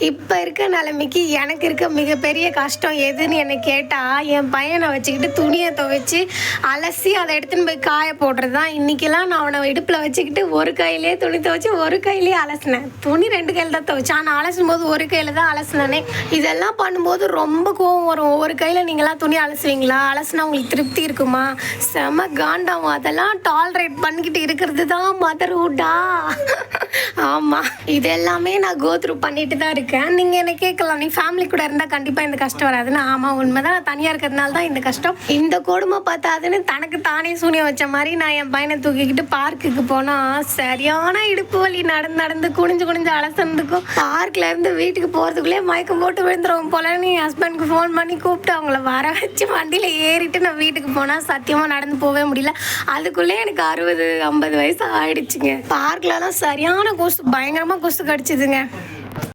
இப்போ இருக்க நிலைமைக்கு எனக்கு இருக்க மிகப்பெரிய கஷ்டம் எதுன்னு என்னை கேட்டால், என் பையனை வச்சுக்கிட்டு துணியை துவைச்சி அலசி அதை எடுத்துன்னு போய் காய போடுறது தான். இன்றைக்கெல்லாம் நான் அவனை இடுப்பில் வச்சுக்கிட்டு ஒரு கையிலே துணி துவைச்சி ஒரு கையிலேயே அலசினேன். துணி 2 கையில் தான் துவைச்சேன், ஆனால் அலசும் போது ஒரு கையில் தான் அலசினேனே. இதெல்லாம் பண்ணும்போது ரொம்ப கோவம் வரும். ஒரு கையில் நீங்களாம் துணி அலசுவீங்களா? அலசுனா உங்களுக்கு திருப்தி இருக்குமா? செம காண்டாகும். அதெல்லாம் டாலரேட் பண்ணிக்கிட்டு இருக்கிறது தான் மதர்ஹுட்டா? ஆமாம், இது எல்லாமே நான் கோத்ரூ பண்ணிட்டு தான் இருக்கேன். நீங்கள் என்ன கேட்கலாம், நீ ஃபேமிலி கூட இருந்தால் கண்டிப்பாக இந்த கஷ்டம் வராதுன்னு. ஆமாம், உண்மைதான். நான் தனியாக இருக்கிறதுனால தான் இந்த கஷ்டம். இந்த கொடுமை பார்த்தாதுன்னு தனக்கு தானே சூனியம் வச்ச மாதிரி நான் என் பையனை தூக்கிக்கிட்டு பார்க்குக்கு போனால் சரியான இடுப்பு வலி. நடந்து நடந்து குனிஞ்சு அலசந்துக்கும். பார்க்கில் இருந்து வீட்டுக்கு போகிறதுக்குள்ளே மயக்கம் போட்டு விழுந்துருவோம் போலன்னு என் ஹஸ்பண்டுக்கு ஃபோன் பண்ணி கூப்பிட்டு அவங்கள வர வச்சு வண்டியில் ஏறிட்டு நான் வீட்டுக்கு போனால் சத்தியமாக நடந்து போகவே முடியல. அதுக்குள்ளே எனக்கு 60-50 வயசு ஆயிடுச்சுங்க. பார்க்லலாம் சரியான கொசு, பயங்கரமாக கொசு கடிச்சிதுங்க.